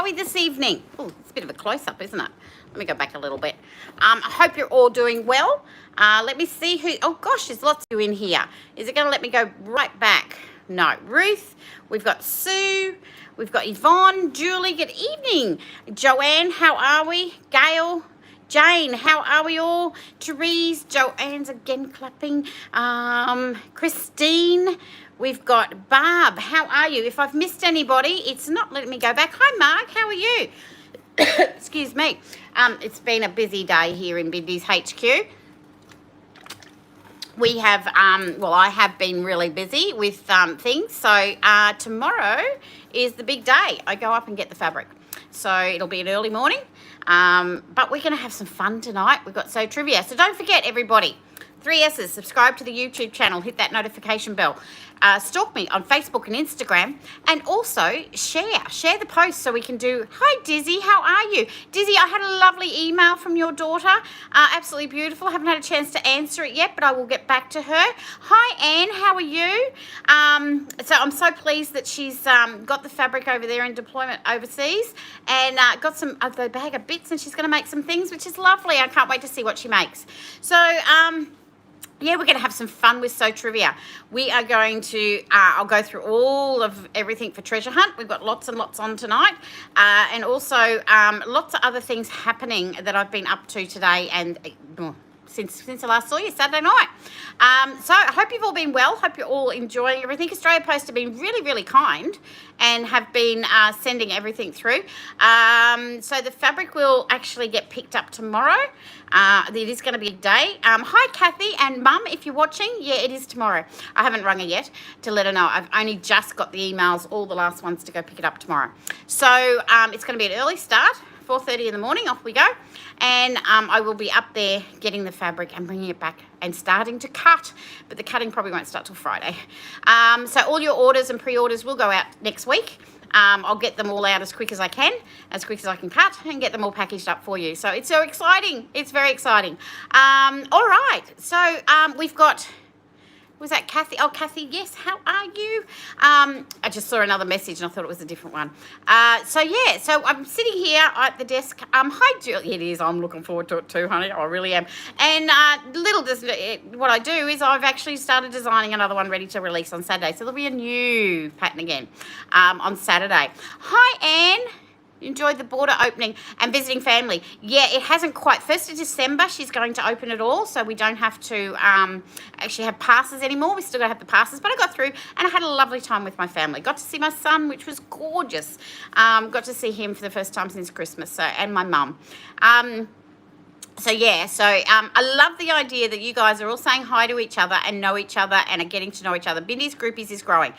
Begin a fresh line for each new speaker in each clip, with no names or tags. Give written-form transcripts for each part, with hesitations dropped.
How are we this evening? Oh, it's a bit of a close-up, isn't it? Let me go back a little bit. I hope you're all doing well. Let me see who... Oh, gosh, there's lots of you in here. Is it going to let me go right back? No. Ruth, we've got Sue, we've got Yvonne, Julie, good evening. Joanne, how are we? Gail, Jane, how are we all? Therese, Joanne's again clapping. Christine, we've got Barb, how are you? If I've missed anybody, it's not letting me go back. Hi, Mark, how are you? Excuse me. It's been a busy day here in Bindy's HQ. We have, I have been really busy with things. So tomorrow is the big day. I go up and get the fabric. So it'll be an early morning. But we're going to have some fun tonight. We've got SewTrivia. So don't forget, everybody, 3 S's, subscribe to the YouTube channel, hit that notification bell. Stalk me on Facebook and Instagram, and also share the post so we can do. Hi Dizzy, how are you? Dizzy, I had a lovely email from your daughter, absolutely beautiful. I haven't had a chance to answer it yet, but I will get back to her. Hi Anne, how are you? So I'm so pleased that she's got the fabric over there in deployment overseas, and got some of the bag of bits, and she's going to make some things, which is lovely. I can't wait to see what she makes. So yeah, we're going to have some fun with SewTrivia. We are going to, I'll go through all of everything for Treasure Hunt. We've got lots and lots on tonight. And also lots of other things happening that I've been up to today and since I last saw you Saturday night. So I hope you've all been well. Hope you're all enjoying everything. Australia Post have been really, really kind and have been sending everything through. So the fabric will actually get picked up tomorrow. It is going to be a day. Hi, Kathy and Mum, if you're watching. Yeah, it is tomorrow. I haven't rung her yet to let her know. I've only just got the emails, all the last ones, to go pick it up tomorrow. So it's going to be an early start. 4:30 in the morning, off we go, and I will be up there getting the fabric and bringing it back and starting to cut, but the cutting probably won't start till Friday. So all your orders and pre-orders will go out next week. I'll get them all out as quick as I can cut, and get them all packaged up for you. So it's so exciting. It's very exciting. All right, so we've got... Was that Kathy? Oh, Kathy, yes, how are you? I just saw another message and I thought it was a different one. So I'm sitting here at the desk. Hi, Julie. It is. I'm looking forward to it too, honey. I really am. And what I do is I've actually started designing another one ready to release on Saturday. So there'll be a new pattern again on Saturday. Hi, Anne. Enjoyed the border opening and visiting family. Yeah, it hasn't quite. 1st of December, she's going to open it all, so we don't have to actually have passes anymore. We still got to have the passes, but I got through and I had a lovely time with my family. Got to see my son, which was gorgeous. Got to see him for the first time since Christmas, and my mum. I love the idea that you guys are all saying hi to each other and know each other and are getting to know each other. Bindy's Groupies is growing.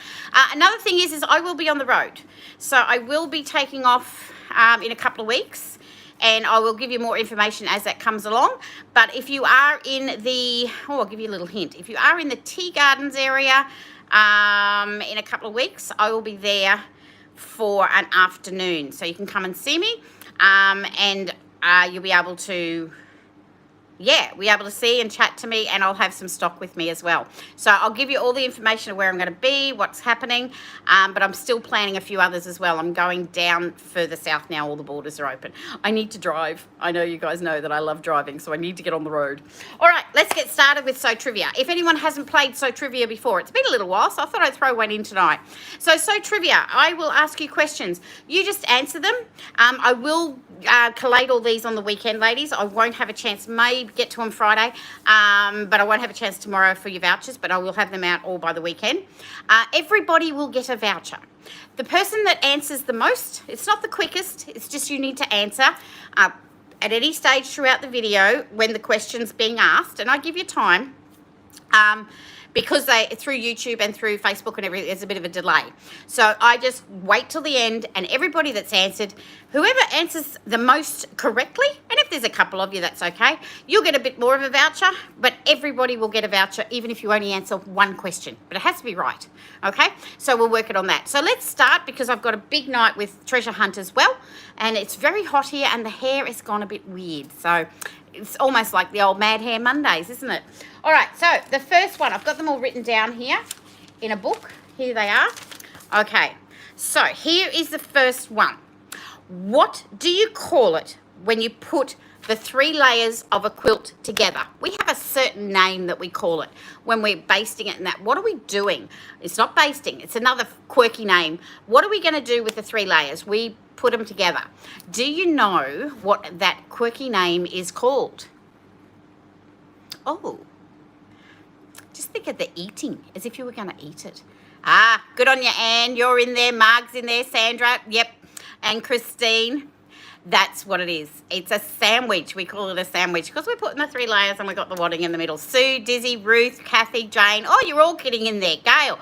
Another thing is I will be on the road. So I will be taking off in a couple of weeks, and I will give you more information as that comes along. But if you are in the, I'll give you a little hint. If you are in the Tea Gardens area in a couple of weeks, I will be there for an afternoon. So you can come and see me, and you'll be able to... be able to see and chat to me, and I'll have some stock with me as well. So I'll give you all the information of where I'm going to be, what's happening, but I'm still planning a few others as well. I'm going down further south now. All the borders are open. I need to drive. I know you guys know that I love driving, so I need to get on the road. All right, let's get started with SewTrivia. If anyone hasn't played SewTrivia before, it's been a little while, so I thought I'd throw one in tonight. So SewTrivia, I will ask you questions. You just answer them. I will collate all these on the weekend, ladies. I won't have a chance, maybe get to them Friday, but I won't have a chance tomorrow for your vouchers, but I will have them out all by the weekend. Everybody will get a voucher. The person that answers the most, it's not the quickest, it's just you need to answer at any stage throughout the video when the question's being asked, and I give you time, because through YouTube and through Facebook and everything, there's a bit of a delay. So I just wait till the end, and everybody that's answered, whoever answers the most correctly, and if there's a couple of you, that's okay, you'll get a bit more of a voucher, but everybody will get a voucher, even if you only answer one question. But it has to be right, okay? So we'll work it on that. So let's start, because I've got a big night with Treasure Hunt as well, and it's very hot here, and the hair has gone a bit weird. So it's almost like the old Mad Hair Mondays, isn't it? All right, so the first one, I've got them all written down here in a book. Here they are. Okay, so here is the first one. What do you call it when you put the 3 layers of a quilt together? We have a certain name that we call it when we're basting it and that. What are we doing? It's not basting. It's another quirky name. What are we going to do with the 3 layers? We put them together. Do you know what that quirky name is called? Oh, just think of the eating, as if you were going to eat it. Ah, good on you, Anne. You're in there. Marg's in there. Sandra, yep. And Christine. That's what it is. It's a sandwich. We call it a sandwich because we're putting the 3 layers and we've got the wadding in the middle. Sue, Dizzy, Ruth, Kathy, Jane. Oh, you're all getting in there. Gail.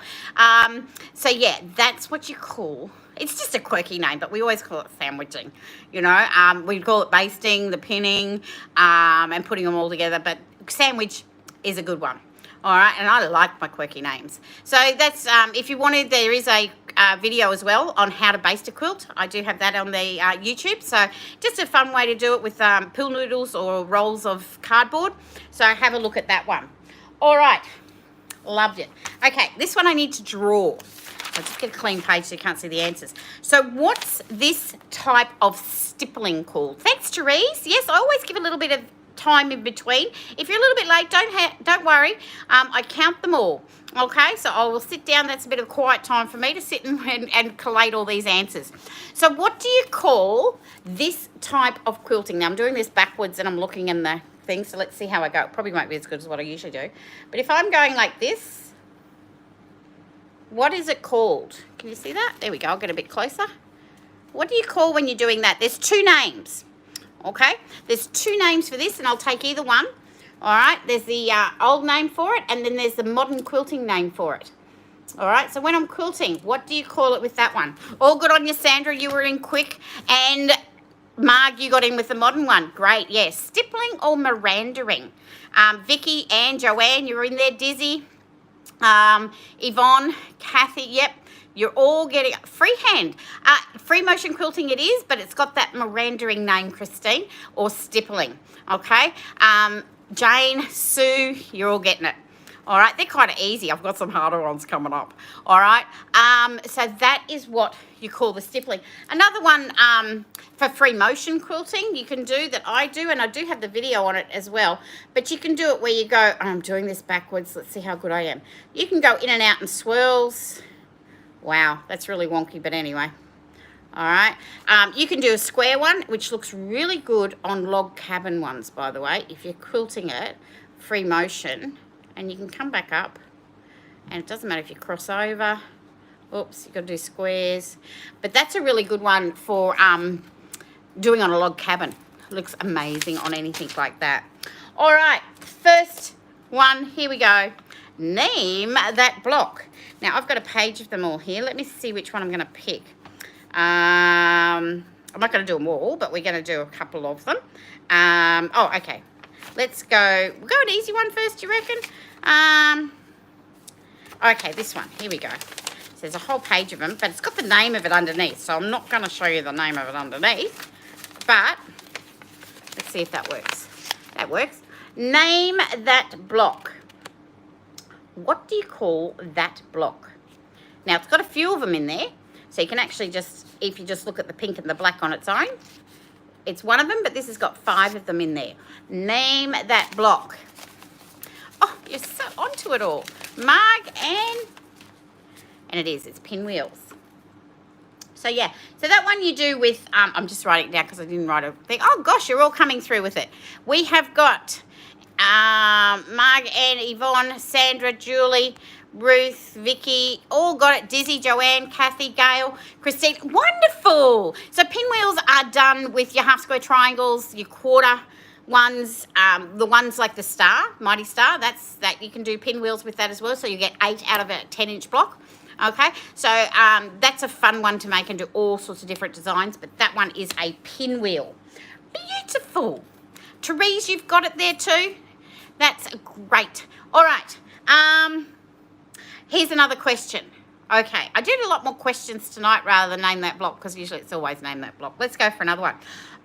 So, yeah, that's what you call. It's just a quirky name, but we always call it sandwiching. You know, we call it basting, the pinning, and putting them all together. But sandwich is a good one. All right, and I like my quirky names. So that's, if you wanted, there is a video as well on how to baste a quilt. I do have that on the YouTube. So just a fun way to do it with pool noodles or rolls of cardboard. So have a look at that one. All right, loved it. Okay, this one I need to draw. I'll just get a clean page so you can't see the answers. So what's this type of stippling called? Thanks, Therese. Yes, I always give a little bit of time in between. If you're a little bit late, don't worry. I count them all. Okay, so I will sit down. That's a bit of quiet time for me to sit and collate all these answers. So what do you call this type of quilting? Now I'm doing this backwards and I'm looking in the thing, so let's see how I go. It probably won't be as good as what I usually do. But if I'm going like this, what is it called? Can you see that? There we go. I'll get a bit closer. What do you call when you're doing that? There's 2 names. Okay, there's 2 names for this, and I'll take either one. All right, there's the old name for it, and then there's the modern quilting name for it. All right, so when I'm quilting, what do you call it with that one? All good on you, Sandra. You were in quick. And Marg, you got in with the modern one. Great, yes. Stippling or mirandering? Vicky and Joanne, you were in there. Dizzy, Yvonne, Kathy, yep. You're all getting freehand. Free motion quilting it is, but it's got that mirandering name, Christine, or stippling, okay? Jane, Sue, you're all getting it. All right, they're kind of easy. I've got some harder ones coming up. All right, so that is what you call the stippling. Another one for free motion quilting you can do that I do, and I do have the video on it as well, but you can do it where you go, I'm doing this backwards. Let's see how good I am. You can go in and out in swirls. Wow, that's really wonky, but anyway. All right. You can do a square one, which looks really good on log cabin ones, by the way, if you're quilting it, free motion. And you can come back up, and it doesn't matter if you cross over. Oops, you've got to do squares. But that's a really good one for doing on a log cabin. It looks amazing on anything like that. All right, first one, here we go. Name that block. Now, I've got a page of them all here. Let me see which one I'm going to pick. I'm not going to do them all, but we're going to do a couple of them. Oh, okay. Let's go. We'll go an easy one first, you reckon? Okay, this one. Here we go. So there's a whole page of them, but it's got the name of it underneath, so I'm not going to show you the name of it underneath. But let's see if that works. That works. Name that block. What do you call that block? Now, it's got a few of them in there, so you can actually just, if you just look at the pink and the black on its own, it's one of them, but this has got 5 of them in there. Name that block. Oh, you're so onto it all. Marg and it is, it's pinwheels. So, yeah, so that one you do with, I'm just writing it down because I didn't write a thing. Oh, gosh, you're all coming through with it. We have got Marg, Anne, Yvonne, Sandra, Julie, Ruth, Vicky, all got it. Dizzy, Joanne, Kathy, Gail, Christine. Wonderful. So pinwheels are done with your half square triangles, your quarter ones, the ones like the star, Mighty Star. That's that you can do pinwheels with that as well. So you get 8 out of a 10-inch block. Okay, so that's a fun one to make and do all sorts of different designs. But that one is a pinwheel. Beautiful. Therese, you've got it there too. That's great. All right. Here's another question. Okay, I did a lot more questions tonight rather than name that block because usually it's always name that block. Let's go for another one.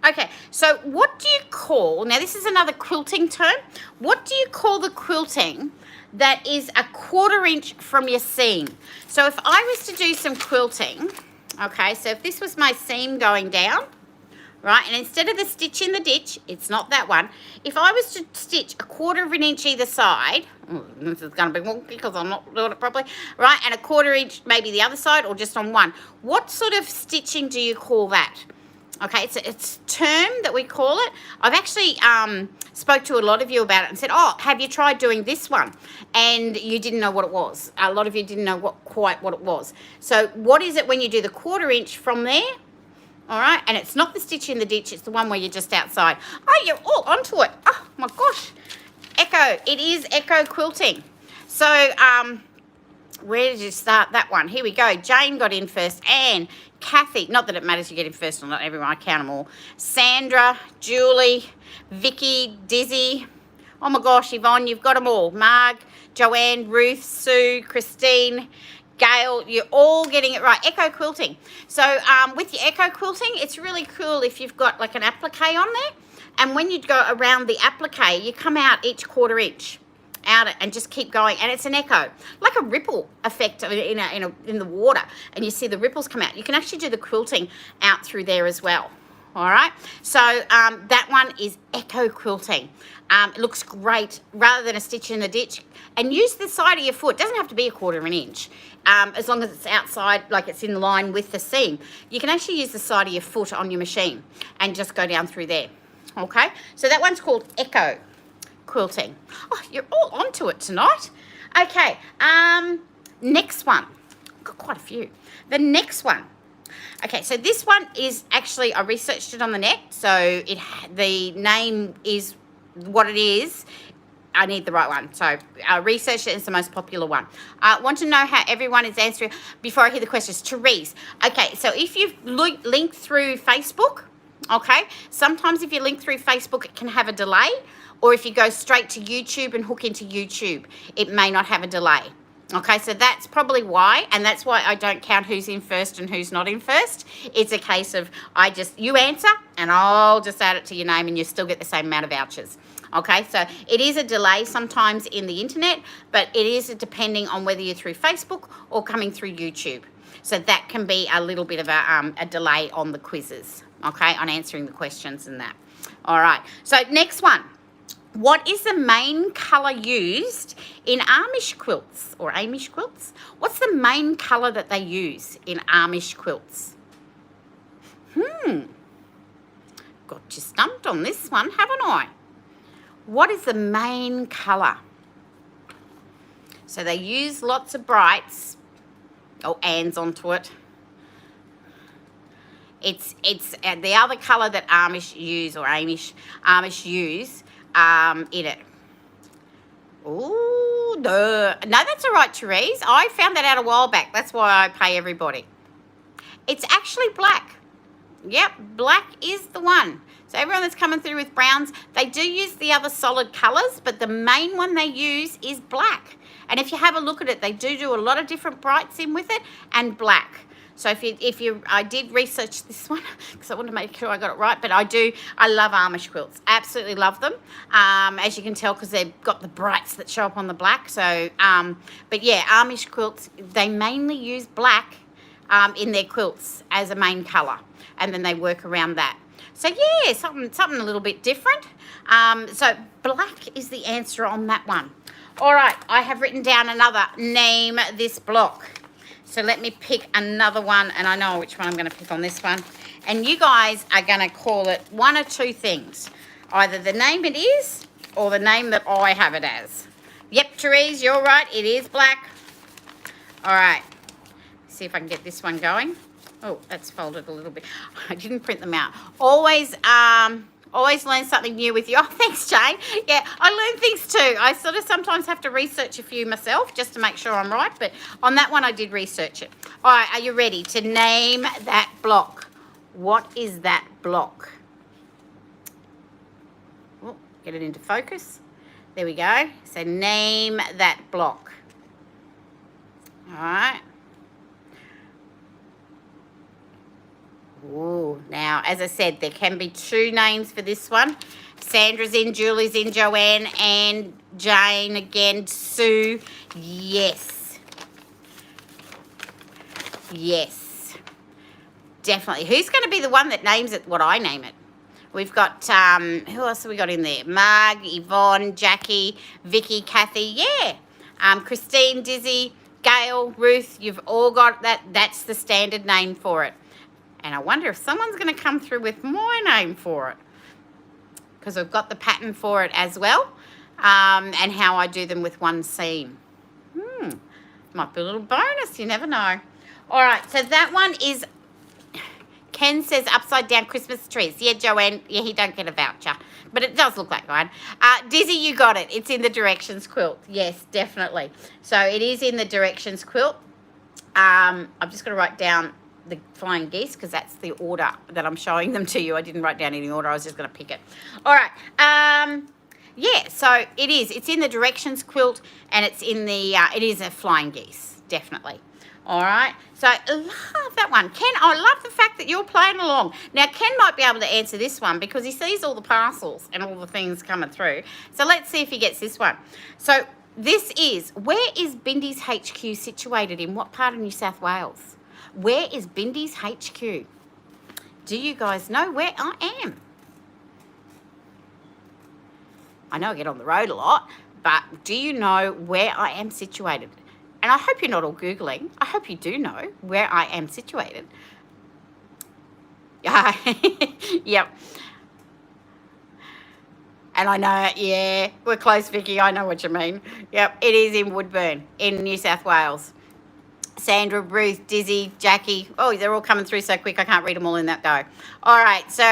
Okay, so what do you call, now this is another quilting term. What do you call the quilting that is a 1/4 inch from your seam? So if I was to do some quilting, Okay, so if this was my seam going down, right, and instead of the stitch in the ditch, it's not that one. If I was to stitch 1/4 of an inch either side, this is going to be wonky because I'm not doing it properly, right, and 1/4 inch maybe the other side or just on one, what sort of stitching do you call that? Okay, it's a term that we call it. I've actually spoke to a lot of you about it and said, oh, have you tried doing this one? And you didn't know what it was. A lot of you didn't know quite what it was. So what is it when you do the 1/4 inch from there? All right, and it's not the stitch in the ditch, it's the one where you're just outside. Oh, you're all onto it. Oh, my gosh. Echo, it is Echo Quilting. So, where did you start that one? Here we go. Jane got in first. Anne, Kathy, not that it matters you get in first or not, everyone, I count them all. Sandra, Julie, Vicky, Dizzy. Oh my gosh, Yvonne, you've got them all. Marg, Joanne, Ruth, Sue, Christine, Gail, you're all getting it right. Echo Quilting. So with your Echo Quilting, it's really cool if you've got like an applique on there. And when you go around the applique, you come out each 1/4 inch. Out it and just keep going, and it's an echo, like a ripple effect in the water, and you see the ripples come out. You can actually do the quilting out through there as well. All right, so that one is Echo Quilting. It looks great rather than a stitch in the ditch, and use the side of your foot. It doesn't have to be 1/4 of an inch, as long as it's outside, like it's in line with the seam. You can actually use the side of your foot on your machine and just go down through there. Okay, so that one's called Echo Quilting. Oh, you're all onto it tonight. Okay, next one. I've got quite a few. The next one. Okay, so this one is actually, I researched it on the net, so the name is what it is. I need the right one. So I researched it. It's the most popular one. I want to know how everyone is answering before I hear the questions. Therese. Okay, so if you've linked through Facebook, okay, sometimes if you link through Facebook, it can have a delay. Or if you go straight to YouTube and hook into YouTube, it may not have a delay. Okay, so that's probably why, and that's why I don't count who's in first and who's not in first. It's a case of you answer, and I'll just add it to your name, and you still get the same amount of vouchers. Okay, so it is a delay sometimes in the internet, but it is depending on whether you're through Facebook or coming through YouTube. So that can be a little bit of a delay on the quizzes, okay, on answering the questions and that. All right, so next one. What is the main colour used in Amish quilts or Amish quilts? What's the main colour that they use in Amish quilts? Got you stumped on this one, haven't I? What is the main colour? So they use lots of brights. Oh, Anne's onto it. It's the other colour that Amish use or Amish use in it. Ooh, no, that's all right, Therese. I found that out a while back. That's why I pay everybody. It's actually black. Yep, black is the one. So everyone that's coming through with browns, they do use the other solid colours, but the main one they use is black. And if you have a look at it, they do a lot of different brights in with it and black. So I did research this one because I wanted to make sure I got it right, but I love Amish quilts. Absolutely love them. As you can tell, because they've got the brights that show up on the black. So, but yeah, Amish quilts, they mainly use black in their quilts as a main colour, and then they work around that. So yeah, something a little bit different. So black is the answer on that one. All right, I have written down another name this block. So let me pick another one, and I know which one I'm going to pick on this one. And you guys are going to call it one or two things. Either the name it is or the name that I have it as. Yep, Therese, you're right. It is black. All right. See if I can get this one going. Oh, that's folded a little bit. I didn't print them out. Always learn something new with you. Oh, thanks, Jane. Yeah, I learn things too. I sort of sometimes have to research a few myself just to make sure I'm right, but on that one I did research it. All right, are you ready to name that block? What is that block? Oh, get it into focus. There we go. So name that block. All right. Ooh, now, as I said, there can be two names for this one. Sandra's in, Julie's in, Joanne, and Jane again, Sue. Yes. Yes. definitely. Who's going to be the one that names it what I name it? We've got, who else have we got in there? Marg, Yvonne, Jackie, Vicky, Kathy, yeah. Christine, Dizzy, Gail, Ruth, you've all got that. That's the standard name for it. And I wonder if someone's going to come through with my name for it, because we've got the pattern for it as well, and how I do them with one seam. Might be a little bonus, you never know. All right, so that one is, Ken says upside down Christmas trees. Yeah, Joanne, yeah, he don't get a voucher, but it does look like one. Dizzy, you got it. It's in the directions quilt. Yes, definitely. So it is in the directions quilt. I'm just going to write down the flying geese because that's the order that I'm showing them to you. I didn't write down any order. I was just going to pick it. All right. Yeah, so it is. It's in the directions quilt, and it's in the, it is a flying geese, definitely. All right, so I love that one. Ken, I love the fact that you're playing along. Now, Ken might be able to answer this one because he sees all the parcels and all the things coming through. So let's see if he gets this one. So this is, where is Bindy's HQ situated? In what part of New South Wales? Where is Bindy's HQ? Do you guys know where I am? I know I get on the road a lot, but do you know where I am situated? And I hope you're not all Googling. I hope you do know where I am situated. Yep. And I know, yeah, we're close, Vicky. I know what you mean. Yep, it is in Woodburn, in New South Wales. Sandra, Ruth, Dizzy, Jackie. Oh, they're all coming through so quick I can't read them all in that go. All right, so,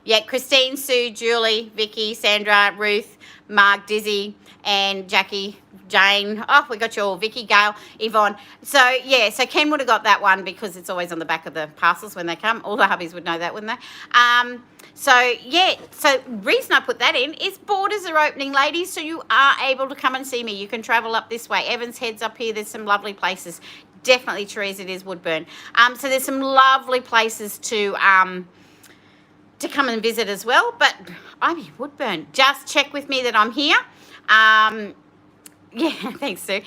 yeah, Christine, Sue, Julie, Vicky, Sandra, Ruth, Mark, Dizzy, and Jackie, Jane. Oh, we got you all. Vicky, Gail, Yvonne. So, yeah, so Ken would have got that one because it's always on the back of the parcels when they come. All the hubbies would know that, wouldn't they? So, yeah, so reason I put that in is borders are opening, ladies, so you are able to come and see me. You can travel up this way. Evans Head's up here. There's some lovely places. Definitely, Therese, it is Woodburn. So there's some lovely places to come and visit as well. But I'm in Woodburn. Just check with me that I'm here. Yeah, thanks, Sue.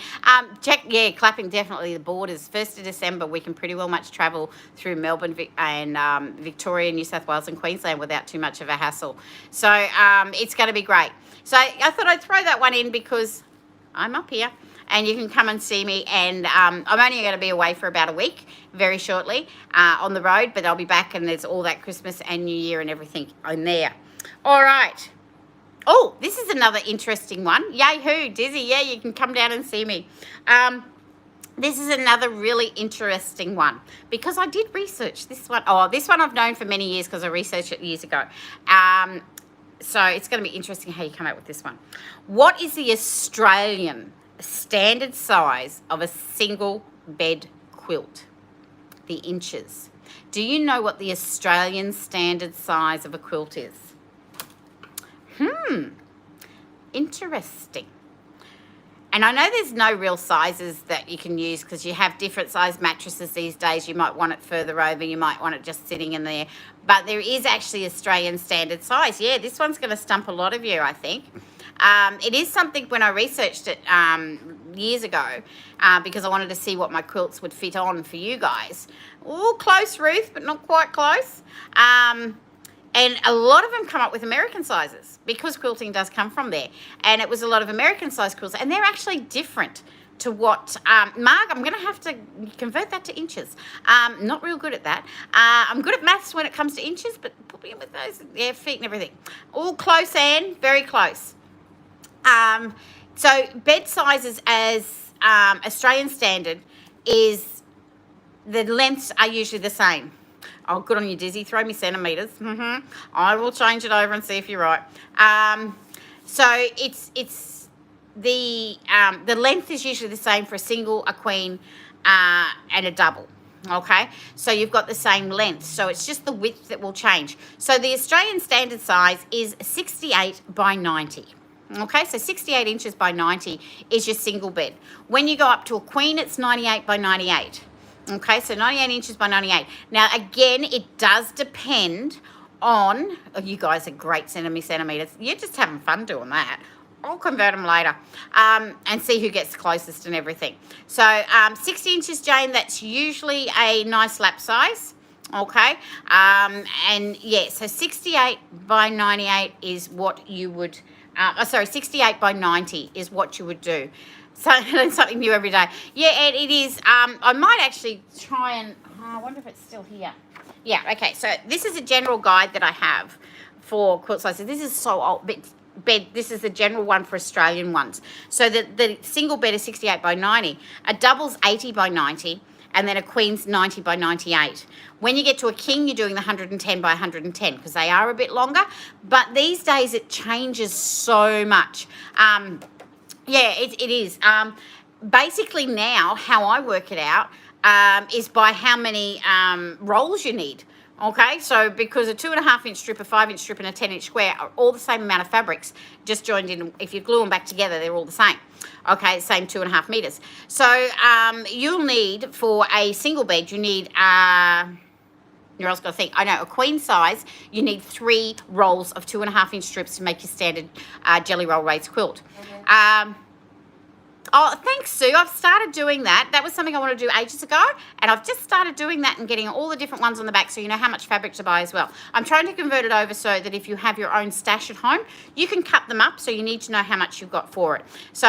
Check, yeah, clapping definitely the borders. 1st of December, we can pretty well much travel through Melbourne and Victoria, New South Wales and Queensland without too much of a hassle. So it's going to be great. So I thought I'd throw that one in because I'm up here and you can come and see me. And I'm only going to be away for about a week, very shortly, on the road. But I'll be back and there's all that Christmas and New Year and everything in there. All right. Oh, this is another interesting one. Yay-hoo, Dizzy. Yeah, you can come down and see me. This is another really interesting one because I did research this one. Oh, this one I've known for many years because I researched it years ago. So it's going to be interesting how you come out with this one. What is the Australian standard size of a single bed quilt? The inches. Do you know what the Australian standard size of a quilt is? Interesting. And I know there's no real sizes that you can use because you have different size mattresses these days. You might want it further over. You might want it just sitting in there. But there is actually Australian standard size. Yeah, this one's going to stump a lot of you, I think. It is something when I researched it years ago because I wanted to see what my quilts would fit on for you guys. Oh, close, Ruth, but not quite close. And a lot of them come up with American sizes because quilting does come from there. And it was a lot of American size quilts. And they're actually different to what, Marg, I'm going to have to convert that to inches. Not real good at that. I'm good at maths when it comes to inches, but put me in with those, yeah, feet and everything. All close, Anne, very close. So bed sizes as Australian standard is, the lengths are usually the same. Oh, good on you, Dizzy. Throw me centimetres. I will change it over and see if you're right. So it's the length is usually the same for a single, a queen, and a double. Okay, so you've got the same length. So it's just the width that will change. So the Australian standard size is 68 by 90. Okay, so 68 inches by 90 is your single bed. When you go up to a queen, it's 98 by 98. Okay, so 98 inches by 98. Now, again, it does depend on, oh, you guys are great sending me centimetres. You're just having fun doing that. I'll convert them later, and see who gets closest and everything. So 60 inches, Jane, that's usually a nice lap size. Okay, and yeah, so 68 by 98 is what you would, 68 by 90 is what you would do. So learn something new every day. Yeah, and it is, I might actually try and, I wonder if it's still here. Yeah, okay, so this is a general guide that I have for quilt sizes. This is so old, bed, this is the general one for Australian ones. So the single bed is 68 by 90, a double's 80 by 90, and then a queen's 90 by 98. When you get to a king, you're doing the 110 by 110 because they are a bit longer. But these days it changes so much. Yeah, it is. Basically now how I work it out is by how many rolls you need. Okay, so because a 2.5 inch strip, a 5 inch strip, and a 10 inch square are all the same amount of fabrics, just joined in. If you glue them back together, they're all the same. Okay, same 2.5 meters. So you'll need, for a single bed, you need, you're else got to think, I know, a queen size, you need 3 rolls of 2.5 inch strips to make your standard jelly roll raised quilt. Oh, thanks, Sue. I've started doing that. That was something I wanted to do ages ago, and I've just started doing that and getting all the different ones on the back so you know how much fabric to buy as well. I'm trying to convert it over so that if you have your own stash at home, you can cut them up, so you need to know how much you've got for it. So,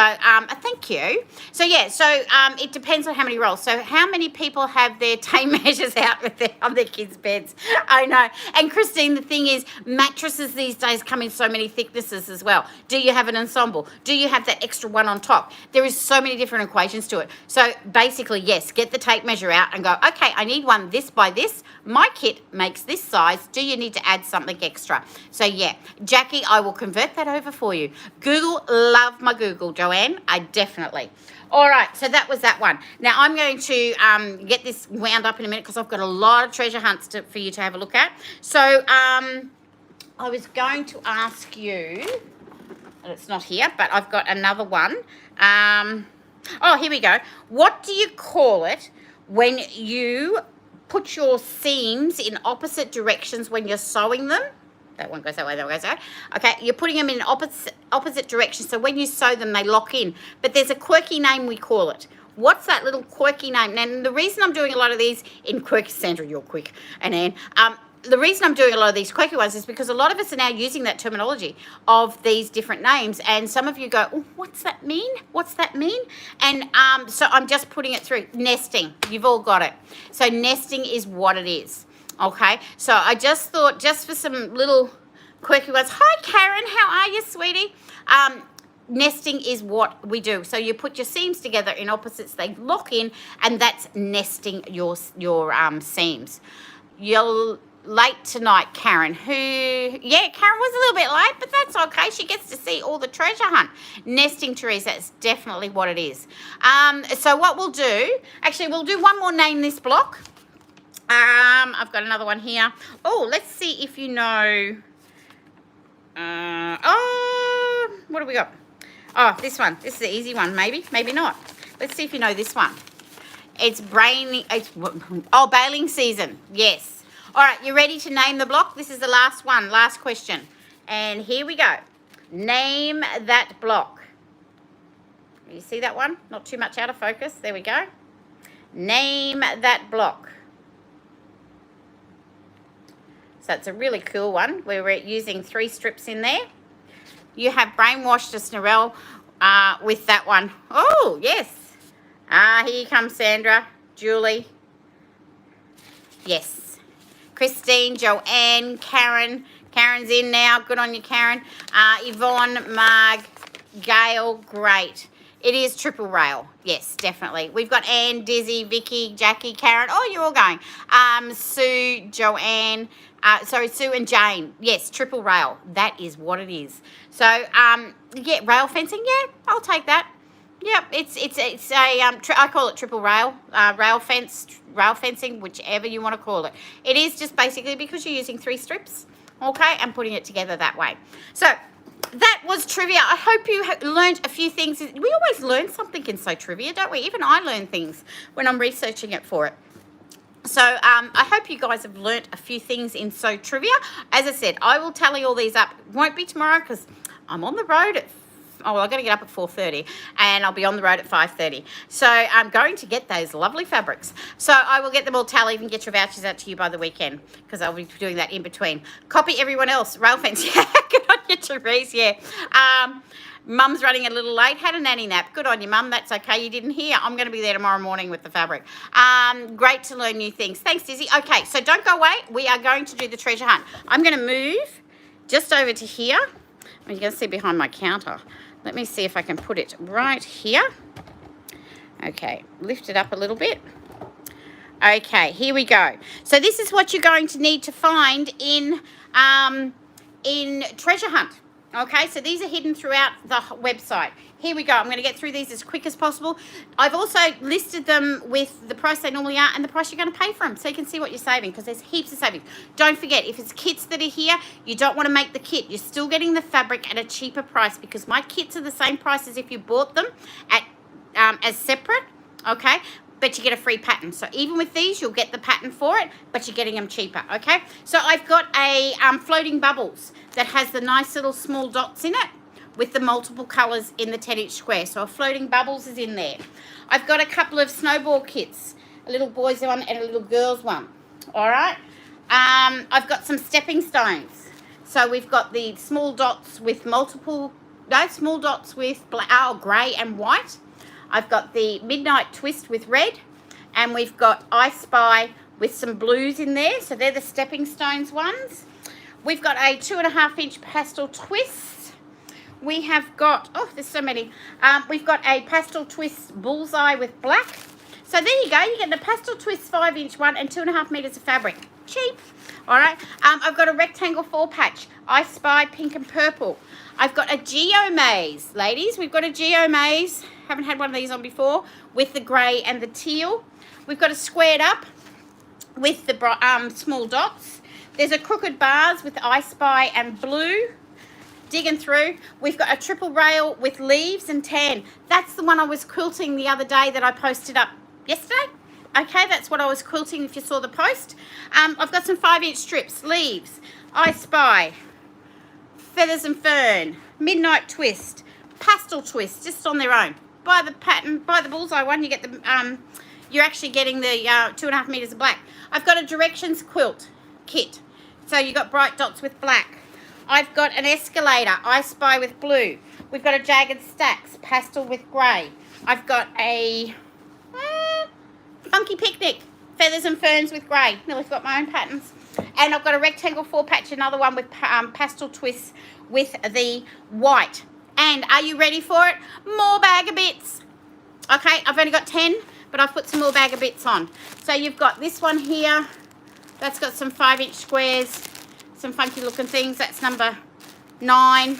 thank you. So, yeah, so it depends on how many rolls. So, how many people have their tape measures out with on their kids' beds? I know. And, Christine, the thing is, mattresses these days come in so many thicknesses as well. Do you have an ensemble? Do you have that extra one on top? There is so many different equations to it. So basically, yes, get the tape measure out and go, okay, I need one this by this. My kit makes this size. Do you need to add something extra? So yeah, Jackie, I will convert that over for you. Google, love my Google, Joanne. I definitely. All right, so that was that one. Now I'm going to get this wound up in a minute because I've got a lot of treasure hunts for you to have a look at. So I was going to ask you, and it's not here, but I've got another one. Oh, here we go. What do you call it when you put your seams in opposite directions when you're sewing them? That one goes that way, that one goes that way. Okay, you're putting them in opposite directions, so when you sew them, they lock in. But there's a quirky name we call it. What's that little quirky name? And the reason I'm doing a lot of these in quirky, Sandra, you're quick, and Anne, the reason I'm doing a lot of these quirky ones is because a lot of us are now using that terminology of these different names, and some of you go, oh, what's that mean? What's that mean? And so I'm just putting it through. Nesting. You've all got it. So nesting is what it is. Okay? So I just thought, just for some little quirky ones. Hi, Karen. How are you, sweetie? Nesting is what we do. So you put your seams together in opposites. They lock in, and that's nesting your seams. You'll... Late tonight, Karen, Karen was a little bit late, but that's okay. She gets to see all the treasure hunt. Nesting trees, that's definitely what it is. So what we'll do, actually, we'll do one more name this block. I've got another one here. Oh, let's see if you know. What do we got? Oh, this one. This is the easy one, maybe not. Let's see if you know this one. It's baling season. Yes. All right, you ready to name the block? This is the last one, last question. And here we go. Name that block. You see that one? Not too much out of focus. There we go. Name that block. So it's a really cool one. We're using 3 strips in there. You have brainwashed us, Narelle, with that one. Oh, yes. Here comes Sandra, Julie. Yes. Christine, Joanne, Karen. Karen's in now. Good on you, Karen. Yvonne, Marg, Gail, great. It is triple rail. Yes, definitely. We've got Anne, Dizzy, Vicky, Jackie, Karen. Oh, you're all going. Sue, Joanne. Sue and Jane. Yes, triple rail. That is what it is. So, yeah, rail fencing. Yeah, I'll take that. Yep, it's a I call it triple rail, rail fencing, whichever you want to call it. It is just basically because you're using 3 strips, okay, and putting it together that way. So that was trivia. I hope you learned a few things. We always learn something in SewTrivia, don't we? Even I learn things when I'm researching it for it. So I hope you guys have learnt a few things in SewTrivia. As I said, I will tally all these up. It won't be tomorrow because I'm on the road at oh, well, I've got to get up at 4:30 and I'll be on the road at 5:30. So I'm going to get those lovely fabrics. So I will get them all tallied and get your vouchers out to you by the weekend because I'll be doing that in between. Copy everyone else. Rail fence, yeah, good on you, Therese, yeah. Mum's running a little late, had a nanny nap. Good on you, Mum. That's okay. You didn't hear. I'm going to be there tomorrow morning with the fabric. Great to learn new things. Thanks, Dizzy. Okay, so don't go away. We are going to do the treasure hunt. I'm going to move just over to here. You're going to see behind my counter. Let me see if I can put it right here. Okay, lift it up a little bit. Okay, here we go. So this is what you're going to need to find in treasure hunt. Okay, so these are hidden throughout the website. Here we go. I'm going to get through these as quick as possible. I've also listed them with the price they normally are and the price you're going to pay for them so you can see what you're saving because there's heaps of savings. Don't forget, if it's kits that are here, you don't want to make the kit. You're still getting the fabric at a cheaper price because my kits are the same price as if you bought them at as separate, okay? But you get a free pattern. So even with these, you'll get the pattern for it, but you're getting them cheaper, okay? So I've got a floating bubbles that has the nice little small dots in it with the multiple colours in the 10-inch square. So a floating bubbles is in there. I've got a couple of snowball kits, a little boys one and a little girls one, all right? I've got some stepping stones. So we've got the small dots with small dots with grey and white. I've got the Midnight Twist with red, and we've got I Spy with some blues in there. So they're the stepping stones ones. We've got a 2.5-inch pastel twist. We have got, oh, there's so many. We've got a pastel twist bullseye with black. So there you go. You get the pastel twist 5-inch one and 2.5 meters of fabric. Cheap. All right. I've got a rectangle 4-patch. I Spy pink and purple. I've got a Geo Maze, ladies. We've got a Geo Maze. Haven't had one of these on before with the grey and the teal. We've got a squared up with the small dots. There's a crooked bars with I Spy and blue. Digging through. We've got a triple rail with leaves and tan. That's the one I was quilting the other day that I posted up yesterday. Okay, that's what I was quilting if you saw the post. I've got some 5-inch strips, leaves, I Spy, feathers and fern, midnight twist, pastel twist, just on their own. Buy the pattern, buy the bullseye one, you get the, you're actually getting the 2.5 meters of black. I've got a directions quilt kit. So you got bright dots with black. I've got an escalator, I Spy with blue. We've got a jagged stacks, pastel with grey. I've got a funky picnic, feathers and ferns with grey. Nearly got my own patterns. And I've got a rectangle 4-patch, another one with pastel twists with the white. And are you ready for it? More bag of bits. Okay, I've only got 10, but I've put some more bag of bits on. So you've got this one here. That's got some 5-inch squares, some funky looking things. That's number 9.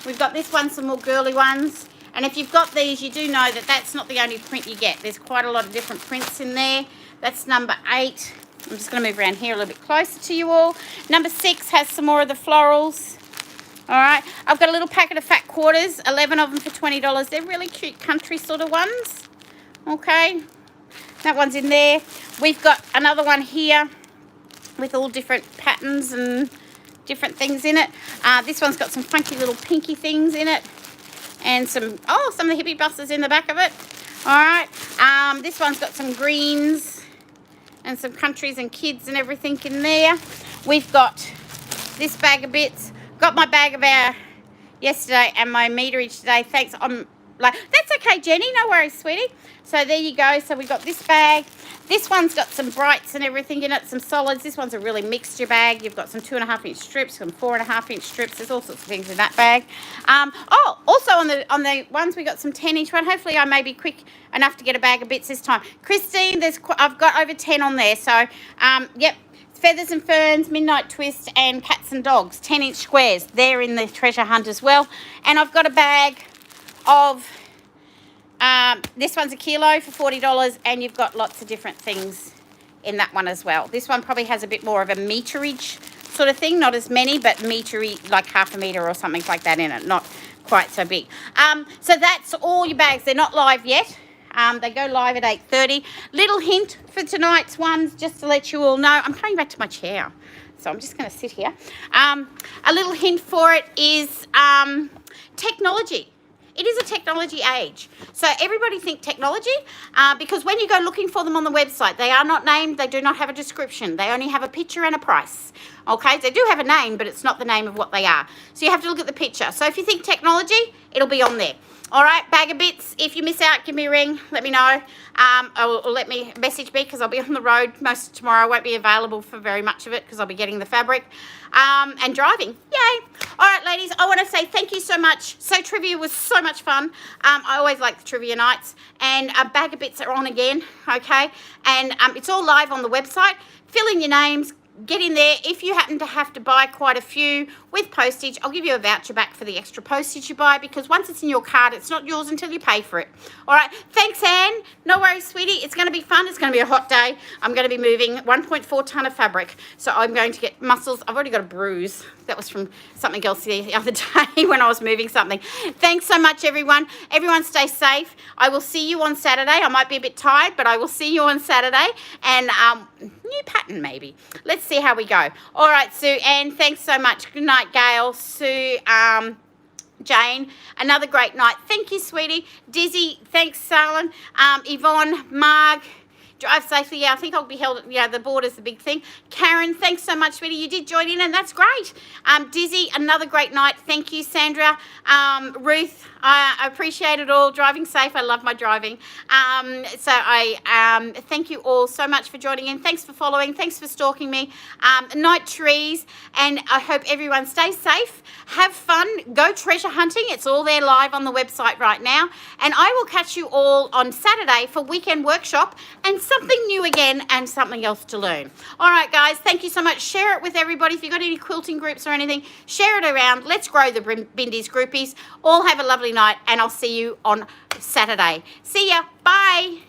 We've got this one, some more girly ones. And if you've got these, you do know that that's not the only print you get. There's quite a lot of different prints in there. That's number 8. I'm just going to move around here a little bit closer to you all. Number 6 has some more of the florals. All right. I've got a little packet of fat quarters, 11 of them for $20. They're really cute country sort of ones. Okay. That one's in there. We've got another one here with all different patterns and different things in it. This one's got some funky little pinky things in it. And some of the hippie busters in the back of it. All right. This one's got some greens and some countries and kids and everything in there. We've got this bag of bits. Got my bag of our yesterday and my meterage today. Thanks. I'm like, that's okay, Jenny. No worries, sweetie. So there you go. So we got this bag. This one's got some brights and everything in it, some solids. This one's a really mixture bag. You've got some 2.5-inch strips, some 4.5-inch strips. There's all sorts of things in that bag. Also on the ones we got some 10-inch one. Hopefully I may be quick enough to get a bag of bits this time. Christine, I've got over 10 on there. So yep, feathers and ferns, midnight twist, and cats and dogs, 10-inch squares. They're in the treasure hunt as well. And I've got a bag of this one's a kilo for $40, and you've got lots of different things in that one as well. This one probably has a bit more of a meterage sort of thing, not as many, but meterage, like 0.5 meter or something like that in it, not quite so big. So that's all your bags. They're not live yet. They go live at 8:30. Little hint for tonight's ones, just to let you all know. I'm coming back to my chair, so I'm just going to sit here. A little hint for it is technology. it is a technology age. So everybody think technology, because when you go looking for them on the website, they are not named, they do not have a description. They only have a picture and a price. Okay, they do have a name, but it's not the name of what they are. So you have to look at the picture. So if you think technology, it'll be on there. All right, Bag of Bits, if you miss out, give me a ring, let me know, or let me message me, because I'll be on the road most of tomorrow. I won't be available for very much of it because I'll be getting the fabric and driving. Yay. All right, ladies, I want to say thank you so much. SewTrivia was so much fun. I always like the trivia nights, and Bag of Bits are on again, okay? And it's all live on the website. Fill in your names. Get in there. If you happen to have to buy quite a few with postage, I'll give you a voucher back for the extra postage you buy, because once it's in your card, it's not yours until you pay for it. All right. Thanks, Anne. No worries, sweetie. It's going to be fun. It's going to be a hot day. I'm going to be moving 1.4 tonne of fabric. So I'm going to get muscles. I've already got a bruise. That was from something else the other day when I was moving something. Thanks so much, everyone. Everyone stay safe. I will see you on Saturday. I might be a bit tired, but I will see you on Saturday. And new pattern maybe. Let's see how we go. All right, Sue, Anne, thanks so much. Good night, Gail, Sue, Jane, another great night. Thank you, sweetie. Dizzy, thanks, Salon. Yvonne, Marg, drive safely. Yeah, I think I'll be held, yeah, the border's the big thing. Karen, thanks so much, sweetie. You did join in, and that's great. Dizzy, another great night. Thank you, Sandra. Ruth, I appreciate it all. Driving safe. I love my driving. So I thank you all so much for joining in. Thanks for following. Thanks for stalking me. Night trees, and I hope everyone stays safe. Have fun. Go treasure hunting. It's all there live on the website right now. And I will catch you all on Saturday for weekend workshop and something new again and something else to learn. All right, guys. Thank you so much. Share it with everybody. If you've got any quilting groups or anything, share it around. Let's grow the Bindies groupies. All have a lovely night, and I'll see you on Saturday. See ya. Bye.